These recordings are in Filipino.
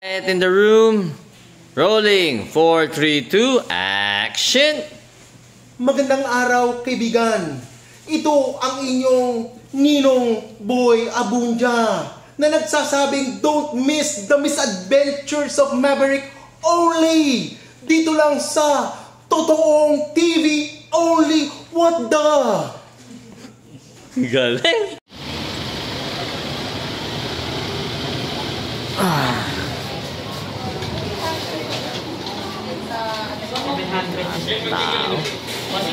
In the room, rolling, 4, 3, 2, action! Magandang araw, kaibigan. Ito ang inyong Ninong Boy Abunja na nagsasabing don't miss the misadventures of Maverick only dito lang sa Totoong TV only. What the? Galing! Tao.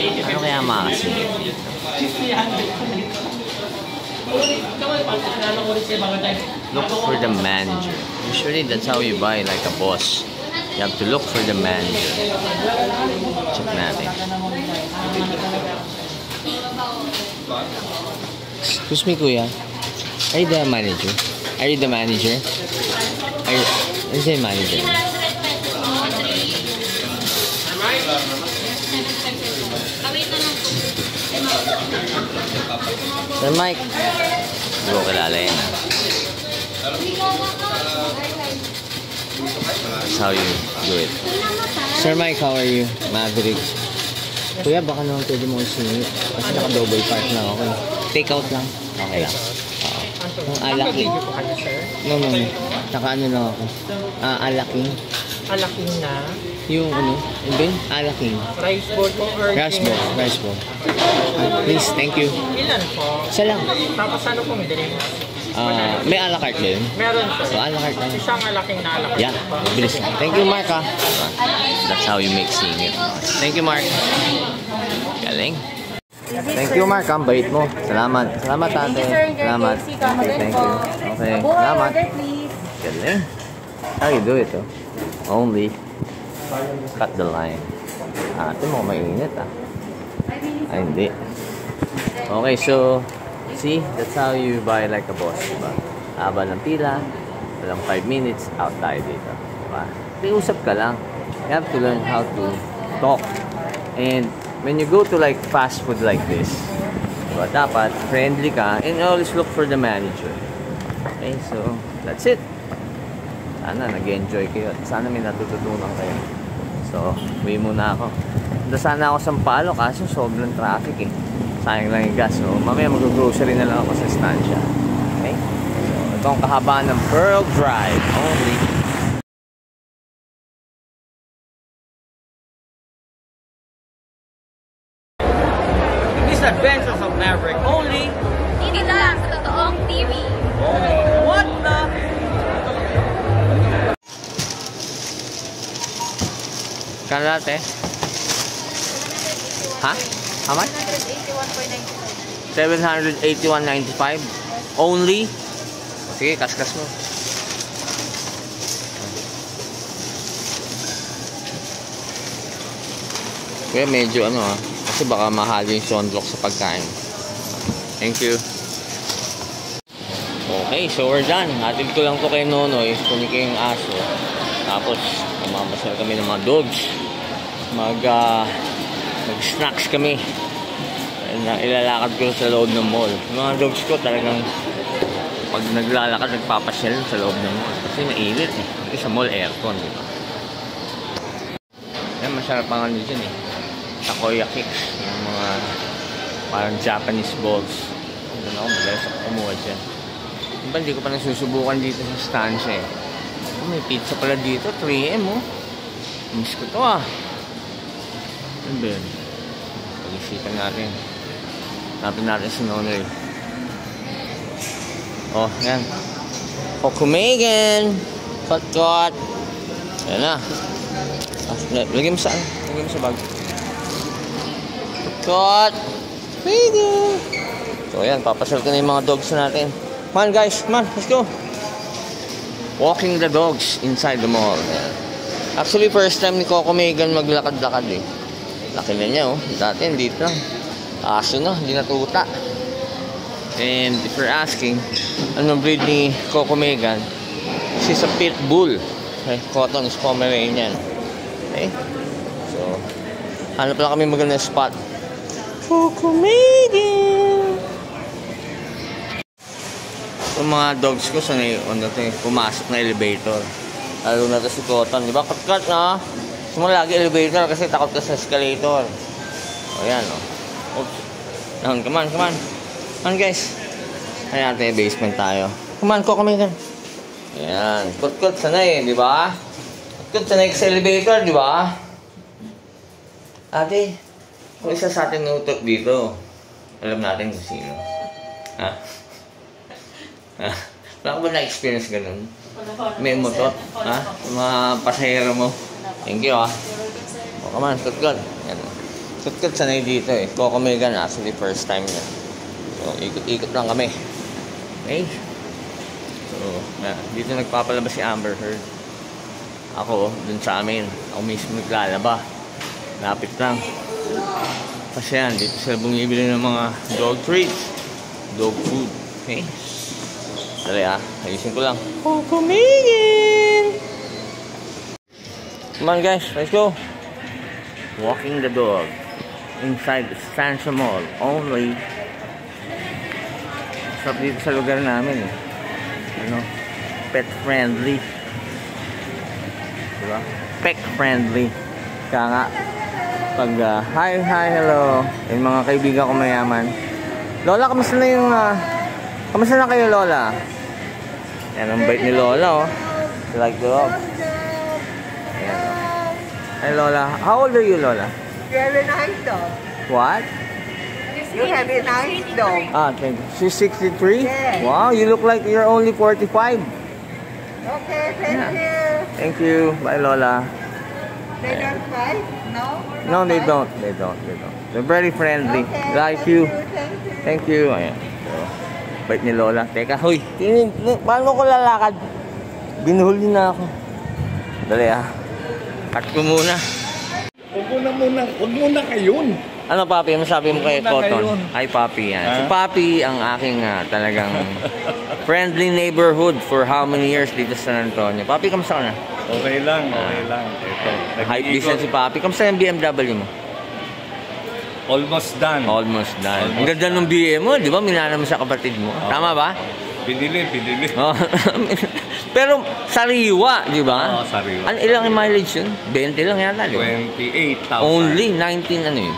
Ano kaya makasingit? Look for the manager. Usually that's how you buy like a boss. You have to look for the manager. Check natin. Excuse me, kuya. Are you the manager? Are you the manager? Are you the manager? Sir Mike. Hindi ko kilala yan. That's how you do it. Sir Mike, how are you? Maverick. Kuya, baka naman pwede mo singit. Kasi naka-double park lang ako. Take out lang. Okay lang. Yung alaking. No. Naka-ano lang ako. Alaking. Alaking na? Yung ano? Yung din? Alaking. Rice bowl po or Rice bowl. Please, thank you. Ilan po? Isa lang. Tapos ano pong drink? May a la carte din? Meron sir. So, a la carte lang. Isang alaking na alaking. Yeah, bilis lang. Thank you, Mark, ha? That's how you make singit. Thank you, Mark. Galing. Thank you, Mark. Ang bait mo. Salamat. Salamat, ate. Salamat. Thank you. Okay. Salamat. Galing. How you do it, oh? Only cut the line. Ate mo, mainit, ah. Ay, hindi. Okay, so see, that's how you buy like a boss, diba? Haba ng pila, walang 5 minutes, out tayo dito, diba? Piusap ka lang. You have to learn how to talk. And when you go to like fast food like this, diba, dapat friendly ka and always look for the manager. Okay, so that's it. Sana nag-enjoy kayo. Sana may natututunan kayo. So, uwi muna ako. Sana ako sa Sampalo kaso sobrang traffic eh. Sayang lang yung gas. So, mamaya mag-grocery na lang ako sa estancia. Okay? So, ito ang kahabaan ng Pearl Drive only. These adventures of Maverick only. Dito lang sa Totoong TV. Only. What the? Kalate? Ha? How much? 781.95. Only? Sige, kaskas mo. Kaya medyo ano ha. Kasi baka mahal yung sunblock sa pagkain. Thank you. Okay, so we're done. Hatid ko lang to kay Nonoy. Kumiki yung aso. Tapos, mamamasal kami ng mga dogs. Mag-snacks kami. Ilalakad ko sa loob ng mall. Yung mga dogs ko talagang pag naglalakad, nagpapasyal sa loob ng mall. Kasi mainit eh. Kasi sa mall, aircon, di ba? Yan, masarap ang ano dyan eh. Takoyakis. Yung mga parang Japanese balls. Doon ako, magalas ako kumuha dyan. Diba, hindi ko pa nasusubukan dito sa estancia eh. May pizza pala dito, 3M oh. Miss ko to ah. Ano ba yun? Pag-isipan natin. Hanapin natin si Nonoy. Oh, yan. Kokumegan! Kot! Yan na. Lagyan mo sa ano? Lagyan mo sa bag. Kot! Megan! So yan, papasal ko na yung mga dogs natin. Come on guys, come on, let's go! Walking the dogs inside the mall. Actually, first time ni Coco Megan maglakad-lakad eh. Laki na niya oh. Dati, dito lang. Aso na, hindi natuta. And if you're asking, anong breed ni Coco Megan? She's a pit bull. Okay, Cotton is Pomeranian. Okay? So, hanap lang kami magandang spot. Coco Megan! Yung mga dogs ko sanay pumasok na elevator. Lalo na to si Cotton. Di ba? Cut na. Gusto mo lagi elevator kasi takot ka sa escalator. O yan o. Oops. Down. Come on. Come on guys. Ayan natin basement tayo. Come on, kami kan. Ayan. Cut sanay. Di ba? Cut sanay sa elevator. Di ba? Ate. Kung isa sa atin nutot dito. Alam natin kung sino. Ha? Wala ka ba na-experience ganun? May motor? Ha? Mga pasahero mo? Thank you, ha? O, come on, cut. Cut sanay dito, eh. Coco Megan, actually, first time niya. So, ikot lang kami. Okay? So, dito nagpapalabas si Amber Heard. Ako, dun sa amin. Ako mismo naglalaba. Lapit lang. Kasi yan, dito sila bumibili ng mga dog treats. Dog food. Okay? Dali, ha? Ayusin ko lang. Coco Megan! Come on guys, let's go. Walking the dog inside the Stanza Mall only. Stop dito sa lugar namin eh. Ano? Pet friendly. Diba? Pet friendly. Kaya nga pag hi, hello. Yung mga kaibigan ko mayaman. Lola, kamusta na yung kamusta na kayo, Lola? Yan ang bait ni Lola, oh. You like the dog? Hi, Lola. How old are you, Lola? You have a nice dog. What? You have a nice dog. Thank you. She's 63? Yes. Wow, you look like you're only 45. Okay, thank you. Thank you. Bye, Lola. They don't fight? No? No, they don't. They don't. They're very friendly. Okay, Like you. Thank you. Thank you. Ayan. So, bait ni Lola. Teka, huy. Paano ko lalakad? Binuhuli na ako. Dali, cut ko muna. Huwag muna ngayon. Ano, Papi? Ano sabi mo kay Cotton? ngayon. Hi, Papi. Yan. Si Papi ang aking talagang friendly neighborhood for how many years dito sa San Antonio. Papi, kamusta ka na? Okay lang. Ito. Hype din si Papi. Kamusta yung BMW mo? Almost done. Almost done. Ang ganda ng BM mo, di ba? Minana mo sa kapatid mo. Tama ba? Binili. Oh. Pero sariwa, di ba? Oo, sariwa. Ano, ilang yung mileage yun? 20 lang yata, di ba? 28,000. Only 19 ano yun?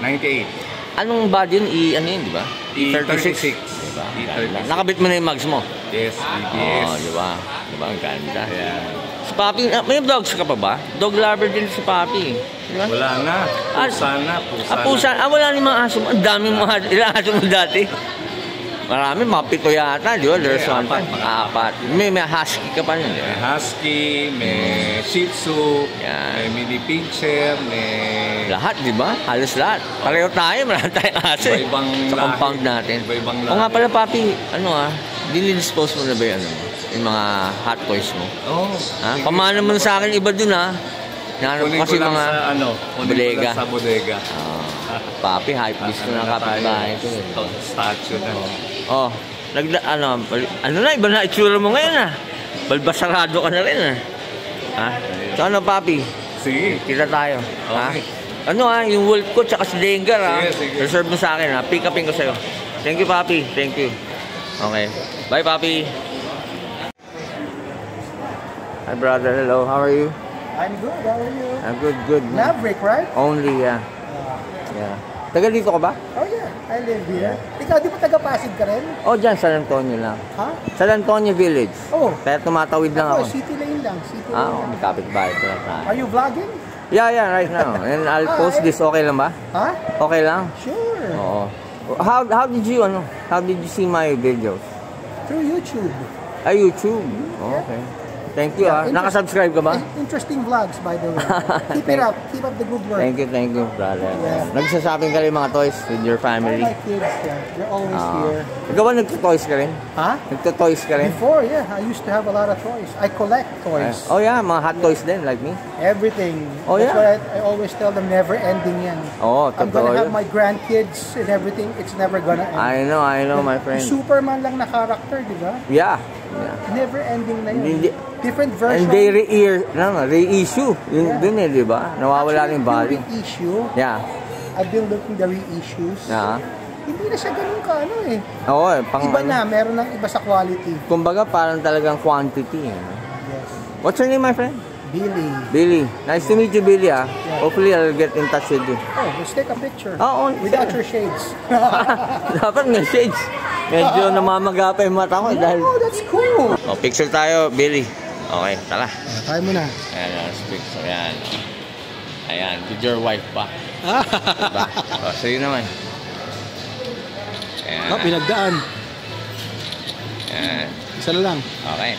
98. Anong body yun? Ano yun, di ba? E36. Diba? E36. Nakabit mo na yung mags mo? Yes, BBS. Oh, di ba? Di ba? Ang ganda. Yeah. Si Papi, may dogs ka pa ba? Dog lover din si Papi. Di ba? Wala na. Pusa na. Wala ni mga aso mo. Ang dami mga ilang aso mo dati. Marami, mga 7 yata, di ba? There's one time. 4. May husky ka pa nun. May husky, may shih tzu, Yan. may mini pincher, may... Lahat, di ba? Halos lahat. Pareho tayo, marami tayong aso. Iba-ibang Sa lahi. compound natin. Iba-ibang O nga lahi. pala, Papi, dinidispose mo na ba yung yung mga hot toys mo? Oh, Ha? Pamana mo na sa akin iba dun, ha? Nahanap kunin ko kasi ko lang mga sa bodega. sa bodega. Papi, hype list ko na kapitbahay ko. Statue na. Oh, ano na, iba na itsura mo ngayon, Balbasarado ka na rin, Ha? So ano, Papi? Sige. Kita tayo. Okay. Ano, yung wolf ko tsaka si Dengar, Sige. Reserve mo sa akin, Pick upin ko sa'yo. Thank you, Papi. Thank you. Okay. Bye, Papi. Hi, brother. Hello. How are you? I'm good. How are you? I'm good. Maverick, right? Only, yeah. Taga dito ka ba? Oh yeah, I live here. Ikaw, di ba taga-Pasig ka rin? Oh, dyan, San Antonio lang. Ha? San Antonio Village. Oh. Kaya tumatawid lang ako. City lane lang. City lane. May kapitbahay ko lang tayo. Are you vlogging? Yeah, right now. And I'll post this. Okay lang ba? Ha? Okay lang? Sure. Oo. How did you see my videos? Through YouTube. YouTube. Oh, okay. Thank you, Nakasubscribe ka ba? Interesting vlogs, by the way. Keep it up. Keep up the good work. Thank you, brother. Yeah. Nagsashopping ka rin mga toys with your All family? my kids, they're always here. Ikaw ba nagto-toys ka rin? Huh? Nagto-toys ka rin? Before, yeah, I used to have a lot of toys. I collect toys. Oh yeah, mga hot toys din, like me? Everything. Oh, That's yeah. why I always tell them never ending yan. Oo, I'm totoo gonna have yun. my grandkids and everything. It's never gonna end. I know, my friend. Superman lang na character, di ba? Yeah. Never ending na yun. Hindi- Different version. And they reissue. Yun dun di ba? Nawawala rin yung value. Yung reissue, Yeah. I've been looking the reissues. Yeah. Hindi na siya ganun ka, Oo, pang Iba na, meron ng iba sa quality. Kumbaga parang talagang quantity. Yes. What's your name, my friend? Billy. Billy. Nice to meet you, Billy, ah. Hopefully, I'll get in touch with you. Oh, let's take a picture. Oo. Without your shades. Dapat may shades. Medyo namamaga pa yung mata ko dahil... Oh, that's cool. Oh, picture tayo, Billy. Okay, tara. Tayo muna. Ayan, let's picture. Ayan. Ayan, with your wife pa. Diba? Oh, sa'yo naman. Ayan. Oh, pinagdaan. Ayan. Isa na lang. Okay.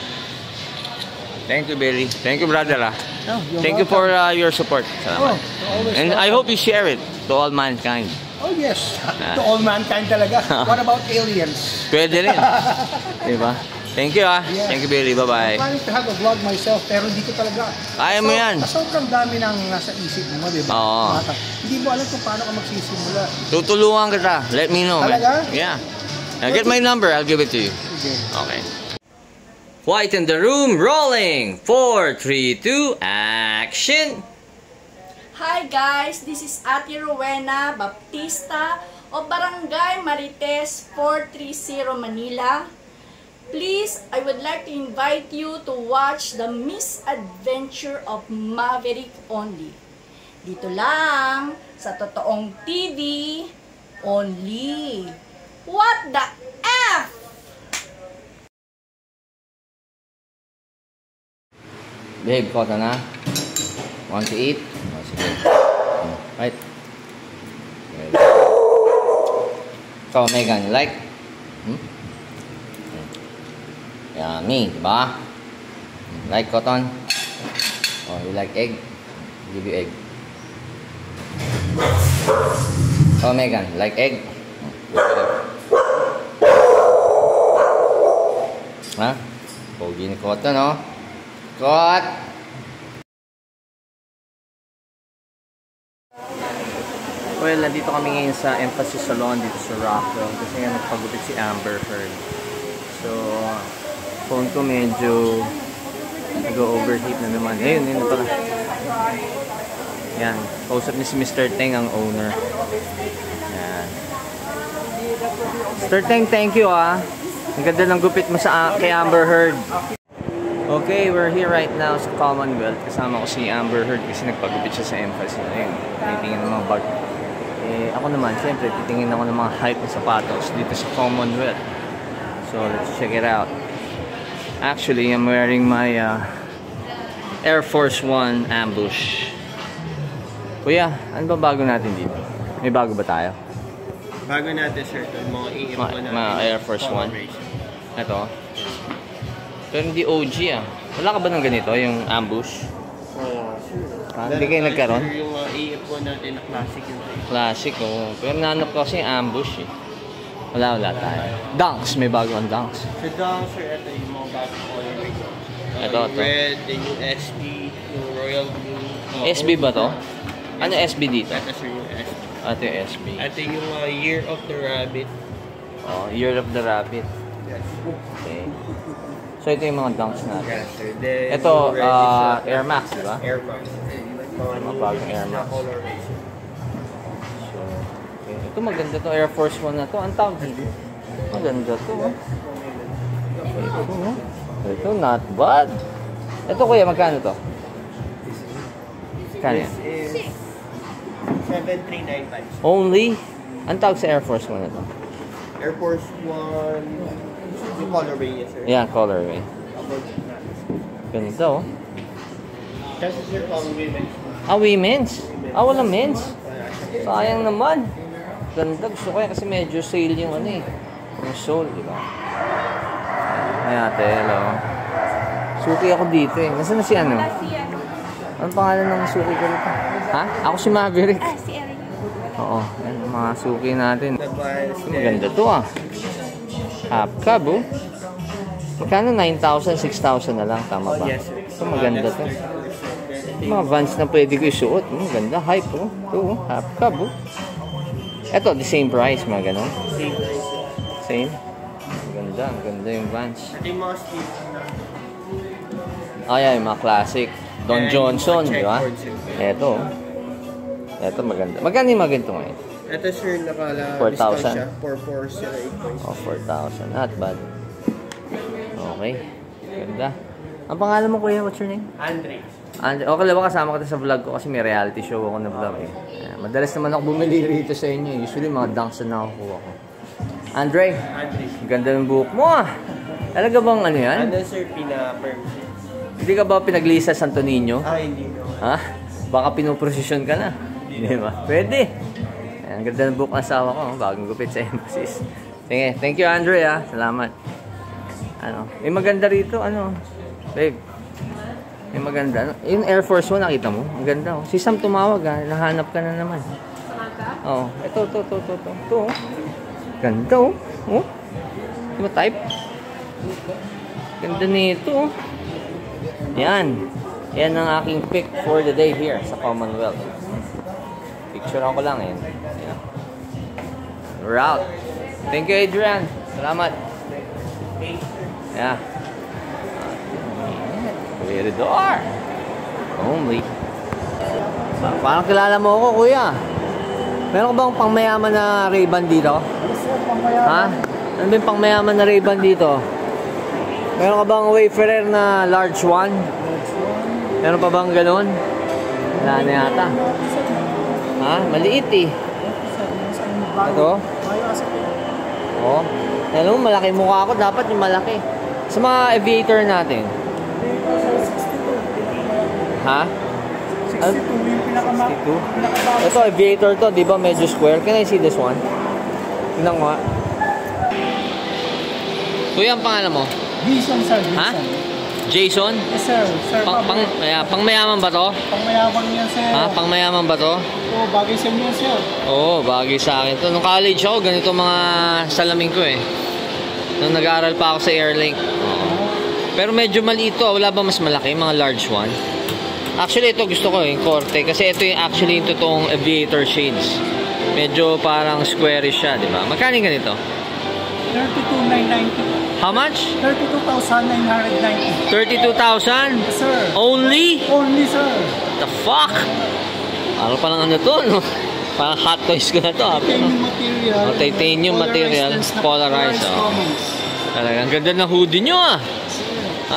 Thank you, Billy. Thank you, brother. Oh, you're Thank you for your support. Salamat. always And I hope you share it to all mankind. Oh, yes. To all mankind talaga. What about aliens? Pwede rin. Diba? Thank you, ah. Yeah. Thank you, Billy. I'm Bye-bye. planning to have a vlog myself, pero hindi ko talaga. Kaya mo yan. Sobrang dami nang nasa isip mo, di ba? Oo. Hindi mo alam kung paano ka magsisimula. Tutulungan kita. Let me know, man. Talaga? Yeah. I'll get my number. I'll give it to you. Sige. Okay. White in the room, rolling. 4, 3, 2, action. Hi guys, this is Ate Rowena Baptista of Barangay Marites 430 Manila. Please, I would like to invite you to watch the Misadventure of Maverick only. Dito lang sa Totoong TV only. What the F? Babe, kota na. Want to eat? Oh, sige. Right. So, Megan, you like? Yummy, diba? Like cotton? Oh, you like egg? I'll give you egg. Oh, Megan, like egg? Ha? Pogi ni cotton, oh. Kot! Well, nandito kami ngayon sa Emphasis Salon dito sa Rockville kasi nga nagpagupit si Amber Heard. So, phone ko medyo nag-overheat na naman. Ayun, yun pala. Yan, kausap niya si Mr. Teng, ang owner. Yan. Mr. Teng, thank you, ah. Ang ganda ng gupit mo sa kay Amber Heard. Okay, we're here right now sa Commonwealth. Kasama ko si Amber Heard kasi nagpagupit siya sa Emphasis. Ayun, tinitingin ng mga bag. Eh, ako naman, siyempre, titingin ako ng mga hype na sapatos dito sa Commonwealth. So, let's check it out. Actually, I'm wearing my Air Force One Ambush. Kuya, ano ba bago natin dito? May bago ba tayo? Bago natin, sir, ito, mga EM po natin. Mga Air Force One. Ito. Pero hindi OG, ah. Wala ka ba ng ganito, yung ambush? Hindi kayo nagkaroon? Sir, yung EM po natin na classic yung Classic, oh. Pero nanap ko kasi yung ambush, eh. Wala tayo. Dunks, may bago ang Dunks. Sa Dunks, sir, ito yung mga bagong colorway. Ito. Red, then yung SB, yung Royal Blue. SB ba to? Ano SB dito? Ito, sir, yung SB. Ito yung SB. Ito yung Year of the Rabbit. Oh, Year of the Rabbit. Yes. Okay. So, ito yung mga Dunks natin. Yes, sir. Then, Ito, yung red is, Air Max, di ba? Air Max. Mga bagong Air Max. Colorway, sir. So, okay. Ito maganda to, Air Force One na to. Ang tawag dito. Maganda to. Ito, not bad. Ito kuya, magkano to? Magkano yan? This is 7395. Only? Ang tawag sa Air Force One na to? Air Force One, yung colorway niya, sir. Yan, colorway. Ganda oh. Kasi sir, pang women's. Ah, women's? Ah, walang men's? Sayang naman. Ganda, gusto ko yan kasi medyo sale yung ano eh. Yung sole, di ba? Ay ate, hello. Suki ako dito eh. Nasaan na si ano? Anong pangalan ng suki ko dito? Ha? Ako si Maverick. Si Erin. Oo, yan ang mga suki natin. Advanced. Maganda to ah. Half cab oh. Magkano? 9,000, 6,000 na lang. Tama ba? Yes, sir. Ito maganda to. Mga Vans na pwede ko isuot. Maganda, hype oh. Ito oh, half cab oh. Ito, the same price, mga ganon. Same. Ang ganda yung Vans. Ito yung mga sleeves. Ah, yan, yung mga classic. Don Ayan, Johnson, yung mga di ba? checkerboard, sir. Ito. Ito maganda. Magkano yung mga ganito ngayon? Ito sir, nakala 4,000. discount siya. 4408 points. Oh, 4,000. Not bad. Okay. Ganda. Ang pangalan mo, kuya? What's your name? Andre. Okay lang ba kasama kita sa vlog ko kasi may reality show ako na vlog eh. Madalas naman ako bumili rito sa inyo. Usually mga dunks na nakukuha ko. Andre, ganda ng buhok mo ah. Talaga bang ano yan? Ano sir, pina-perm? Hindi ka ba pinaglisa sa Santo Niño? Hindi no. Ha? Baka pinuprosesyon ka na. Hindi ba? Pwede. Ang ganda ng buhok ng asawa ko. Bagong gupit sa emphasis. Sige, thank you Andre ah. Salamat. Ano? May maganda rito. Ano? Babe. May maganda. Yung Air Force 1 nakita mo? Ang ganda oh. Si Sam tumawag ah. Nahanap ka na naman. Oo. Ito. Ito oh. Ganda oh. Oh. Di ba type? Ganda nito oh. Yan. Yan ang aking pick for the day here sa Commonwealth. Picture ako lang eh. Yan. We're out. Thank you Adrian. Salamat. Yeah. Veridor. Only. Parang kilala mo ako kuya. Meron ka bang pangmayaman na Ray-Ban dito? Ha? Ano ba yung pangmayaman na Ray-Ban dito? Meron ka bang Wayfarer na large one? Meron pa bang ganun? Wala na yata. Ha? Maliit eh. Ito? Oo. Ano, malaki mukha ako. Dapat yung malaki. Sa mga aviator natin. Ha? 62 yung pinaka-max. 62? Ito, aviator to. Di ba medyo square? Can I see this one? Tingnan ko nga. Kuya, ang pangalan mo? Jason, sir. Ha? Jason? Yes, sir. Sir, Pangmayaman ba to? pangmayabang niya, sir. Ha? Pangmayaman ba to? Oo, bagay sa inyo, sir. Oo, bagay sa akin to. Nung college ako, ganito mga salamin ko eh. Nung nag-aaral pa ako sa Airlink. Oo. Pero medyo maliit to. Wala ba mas malaki? Mga large one? Actually, ito gusto ko yung korte. Kasi ito yung actually yung totoong aviator shades. Medyo parang squarish siya, di ba? Magkano yung ganito? 32,990. How much? 32,990. 32,000? Yes, sir. Only? Only, sir. What the fuck? Ano palang ano to, no? Parang hot toys ko na to. Titanium material. Oh, titanium material. Polarized. Oh. Talaga, ang ganda ng hoodie nyo ah.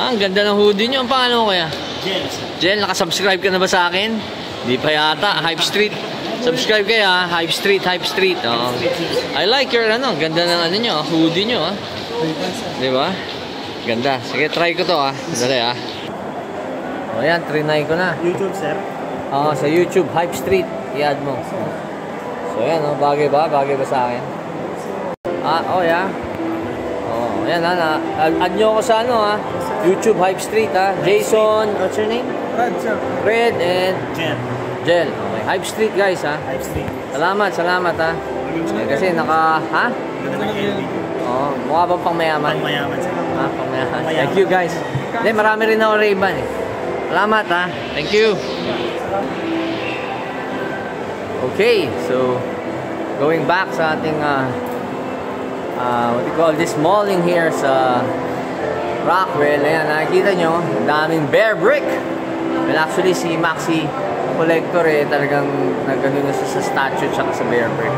Ang ganda ng hoodie nyo. Ang pangalan mo kaya? Jel, sir. Jel, nakasubscribe ka na ba sa akin? Di pa yata. Hype Street. Subscribe kayo ha. Hype Street, Hype Street. Oh. I like your ano. Ganda ng ano nyo. Hoodie nyo ah. Di ba? Ganda. Sige, try ko to ah. Dali ah. O yan, trinay ko na. YouTube, sir. Oo, sa YouTube, Hype Street. I-add mo. So yan oh. Bagay ba? Bagay ba sa akin? Oh yeah. Oh, yan ha. Add nyo ako sa ano ha. YouTube Hype Street ha. Jason, what's your name? Red, sir. Red and Jel. Jel. Okay. Hype Street guys ha. Hype Street. Salamat ha. Kasi ha? Oh, mukha bang pangmayaman? Pangmayaman, sir. Ha, pangmayaman. Thank you guys. Hindi, marami rin ako Ray-Ban eh. Salamat ha. Thank you. Okay, so going back sa ating what do you call this malling here sa Rockwell. Ayan, nakikita nyo, daming bear brick. Well, actually, si Maxi Collector eh, talagang nagano na sa statue tsaka sa bear brick.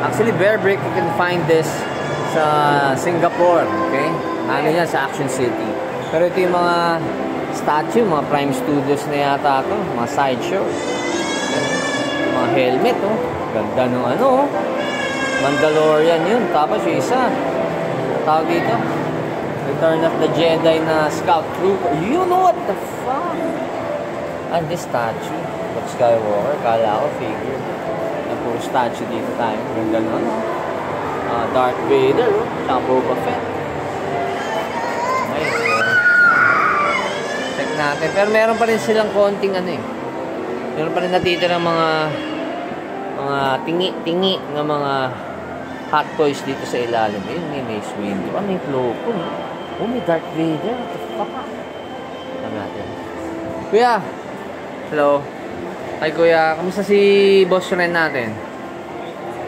Actually, bear brick, you can find this sa Singapore, okay? Ano yan, sa Action City. Pero ito yung mga statue, mga Prime Studios na yata ito, mga sideshow. Mga helmet, oh. Ganda nung ano, oh. Mandalorian yun. Tapos yung isa, tawag dito, Return of the Jedi na Scout Trooper. You know what the fuck? And this statue of Skywalker, kala ko figure. Ang puro statue dito tayo. Ganda nung ano. Darth Vader, oh. Tsaka Boba Fett. Okay, so check natin. Pero meron pa rin silang konting ano eh. Meron pa rin natitira mga tingi-tingi na mga hot toys dito sa ilalim. Ayun, may Mace Windu. May Plo Koon. Oh, may Darth Vader. What the fuck? Tignan natin. Kuya! Hello. Hi kuya. Kamusta si Boss Ren natin?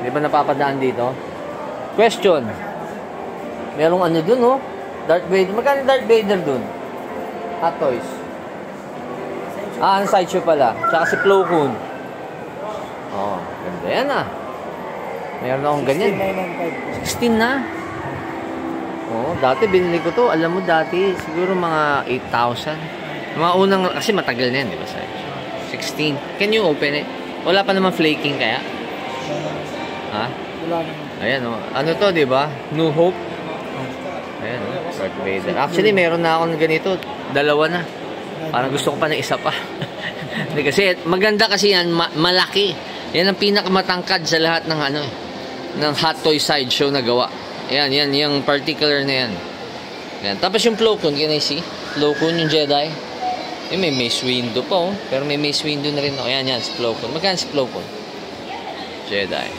Di ba napapadaan dito? Question. Merong ano dun, oh. Darth Vader. Magkano Darth Vader dun? Hot toys. Ang sideshow pala. Tsaka si Plo Koon. Oh, ganda yan ah. Meron akong ganyan. 16 na. Oo, dati binili ko to. Alam mo dati, siguro mga 8,000. Mga unang, kasi matagal na yan, di ba? 16. Can you open it? Wala pa naman flaking kaya? Ha? Wala naman. Ayan o. Ano to, di ba? New Hope. Ayan o. Darth Vader. Actually, meron na ako ng ganito. 2 na. Parang gusto ko pa ng isa pa. Kasi maganda kasi yan, malaki. Yan ang pinakamatangkad sa lahat ng ano, ng Hot Toy Sideshow na gawa. Ayan, yan, yung particular na yan. Ayan. Tapos yung Plo Koon, can I see? Plo Koon yung Jedi. Eh, may Mace Windu pa oh. Pero may Mace Windu na rin. Oh. Ayan, yan, si Plo Koon. Magkano si Plo Koon? Jedi.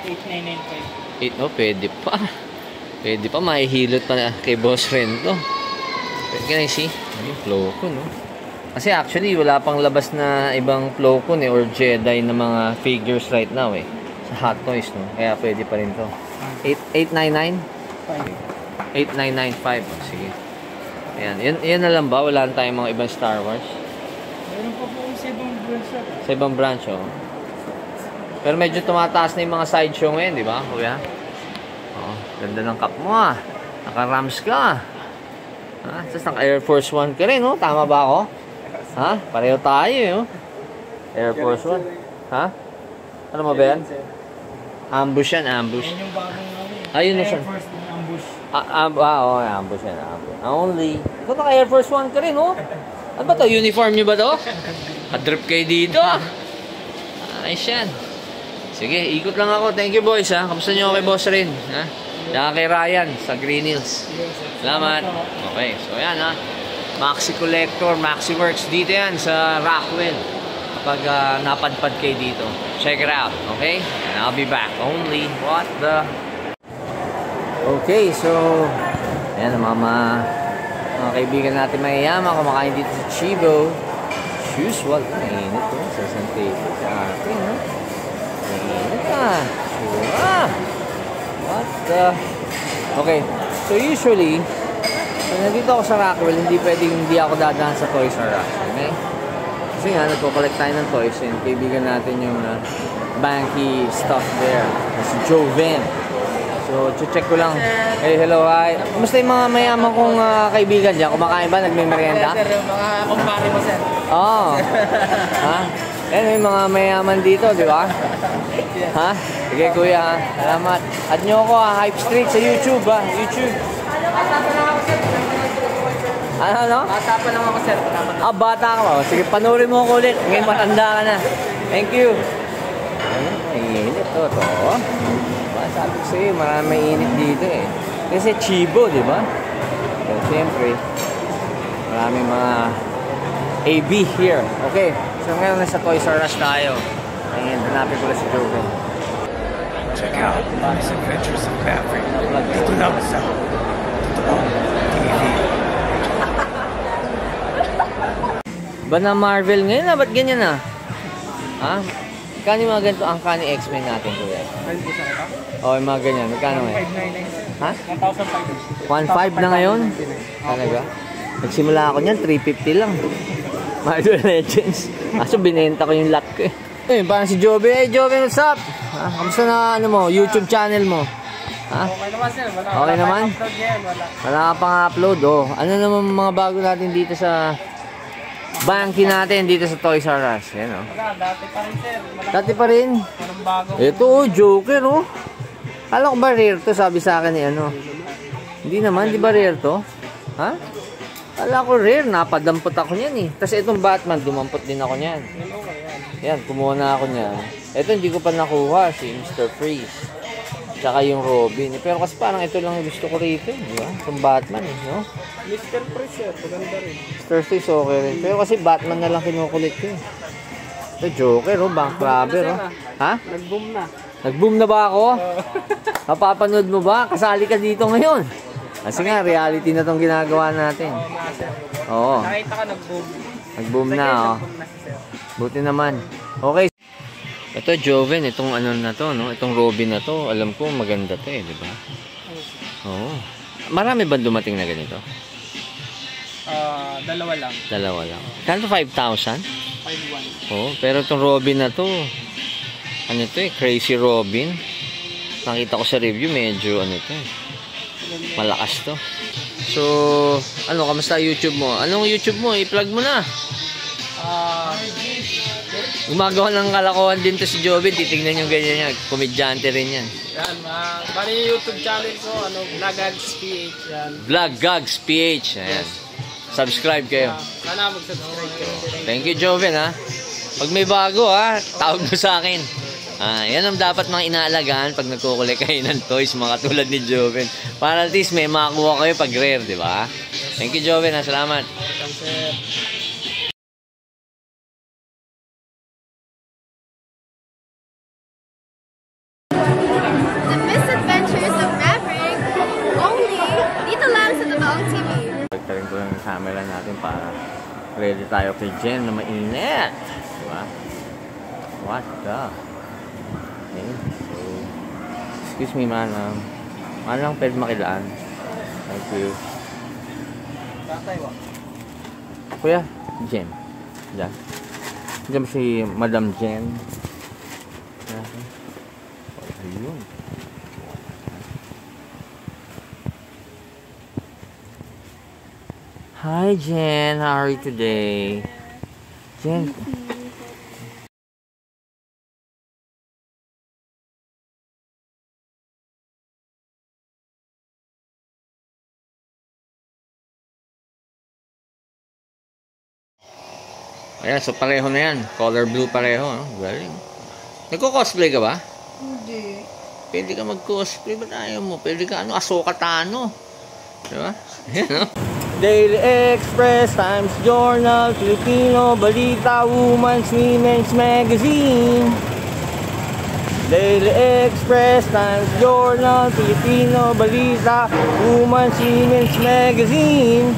8,995. 8, no? Pwede pa. Pwede pa, mahihilot pa na kay Boss Rento. Can I see? Yung Plo Koon, no? Kasi actually, wala pang labas na ibang Plo Koon eh, or Jedi na mga figures right now eh. Sa Hot Toys, no? Kaya pwede pa rin to. 899? 8995. Oh, sige. Ayan. Yan na lang ba? Wala na tayong mga ibang Star Wars? Meron pa po sa ibang branch. Sa ibang branch, oh. Pero medyo tumataas na yung mga sideshow ngayon, di ba, kuya? Oh, ganda ng cap mo, ah. Naka-Rams ka. Ha? Tapos naka-Air Force One ka rin, oh. Tama ba ako? Ha? Pareho tayo, oh. Air Force One. Ha? Ano mo ba yan? Ambush yan, ambush. Yan yung bagong Ayun na siya. Air Force ng ambush. Oo, ambush yan, ambush. Only. Ikaw naka-Air Force One ka rin, oh. Ano ba to? Uniform nyo ba to? Kadrip kayo dito, ah. Ayos yan. Sige, ikot lang ako. Thank you, boys, ha. Kamusta nyo kay Boss rin, ha? Saka kay Ryan sa Green Hills. Salamat. Okay, so yan, ha. Maxi Collector, Maxi Works. Dito yan sa Rockwell. Kapag napadpad kayo dito. Check it out, okay? And I'll be back. Only, what the... Okay, so... Ayan, mga kaibigan natin mayayaman. Kumakain dito sa Chibo. Usual. Mainit, oh. Sa San Pedro. Sa atin, ha? Mainit, ha? Sure. What the... Okay, so usually... Pag nandito ako sa Rockwell, hindi ako dadaan sa Toys R Us, okay? Kasi nga, nagko-collect tayo ng toys and kaibigan natin yung Banky stuff there. Si Joven. So, check ko lang. Hey, hello, hi. Kumusta yung mga mayaman kong kaibigan dyan? Kumakain ba? Nagme-merienda? Sir, yung mga kumpare mo, sir. Oo. Ha? Yan, may mga mayaman dito, di ba? Ha? Sige, kuya, ha? Salamat. Add nyo ako, ha? Hype Street sa YouTube, ha? YouTube. Ano? Bata pa lang ako, sir. Ah, bata ka ba? Sige, panoorin mo ako ulit. Ngayon matanda ka na. Thank you. Ay, init to. Diba? Sabi ko sa'yo, marami init dito eh. Kasi Chibo, di ba? Pero siyempre, marami mga AB here. Okay, so ngayon nasa Toys R Us tayo. Ayun, hanapin ko lang si Joven. Check out the Adventures of Maverick. Dito lang sa TV. Ba na Marvel ngayon na? Ba't ganyan na? Ha? Kano yung mga ganito ang kani X-Men natin, kuya? Oo, yung mga ganyan. Magkano ngayon? 599. Ha? 1,500 1,500. na ngayon? Talaga? Nagsimula ako niyan, 350 lang. Marvel Legends. Kaso binenta ko yung lot ko eh. Eh, parang si Joven. Hey, Joven, what's up? Ha? Kamusta na ano mo? YouTube channel mo? Ha? Okay naman, sir. Okay naman? Wala ka pang upload, oh. Ano naman mga bago natin dito sa Banky natin dito sa Toys R Us? Yan, oh. Wala, dati pa rin, sir. Dati pa rin. Parang bago. Ito, oh, Joker, oh. Kala ko ba rare to? Sabi sa akin ni ano. Hindi naman, di ba rare to? Ha? Kala ko rare, napadampot ako niyan eh. Tapos itong Batman, dumampot din ako niyan. Yan, kumuha na ako niyan. Ito hindi ko pa nakuha, si Mr. Freeze. Tsaka yung Robin. Pero kasi parang ito lang gusto ko rito, di ba? Itong Batman, eh, no? Mr. Freeze, sir. Maganda rin. Mr. Freeze, okay rin. Pero kasi Batman na lang kinukulit ko eh. Ito, Joker, oh. Bank robber, oh. Ha? Nag-boom na. Nag-boom na ba ako? Napapanood mo ba? Kasali ka dito ngayon. Kasi nga, reality na tong ginagawa natin. Oo. Nakita ka nag-boom. Nag-boom na, oh. Buti naman. Okay. Ito, Joven, itong ano na to, no? Itong Robin na to, alam ko maganda to eh, di ba? Oo. Marami ba dumating na ganito? Dalawa lang. Dalawa lang. Kano 5,000? 5,100. Oo, pero itong Robin na to, ano to eh, Crazy Robin. Nakita ko sa review, medyo ano to eh. Malakas to. So, ano, kamusta YouTube mo? Anong YouTube mo? I-plug mo na. Gumagawa ng kalokohan din to si Joven. Titignan yung ganyan yan. Komedyante rin yan. Yan, bali yung YouTube channel ko, Vloggags PH yan. Vloggags PH. Ayan. Subscribe kayo. Sana mag-subscribe kayo. Thank you, Joven, ha. Pag may bago, ha, tawag mo sa akin. Yan ang dapat mga inaalagaan pag nagkukulik kayo ng toys, mga katulad ni Joven. Para at least may makakuha kayo pag rare, di ba? Thank you, Joven, ha. Salamat. The Misadventures of Maverick. Only dito lang sa Totoong TV. Pagkarin ko yung camera natin para ready tayo kay Jen na mainit. Diba? What the? Okay. So, excuse me, manang. Manang, pwede makilaan. Thank you. Kuya, Jen. Diyan. Diyan si Madam Jen. Ayun. Hi, Jen. How are you today? Jen. Ayan, so pareho na yan. Color blue pareho. Galing. Nagko-cosplay ka ba? Hindi. Pwede ka mag-cosplay. Ba't ayaw mo? Pwede ka, Ahsoka Tano. Diba? Ayan, no? Daily Express, Times Journal, Filipino Balita, Women's Magazine. Daily Express, Times Journal, Filipino Balita, Women's Magazine.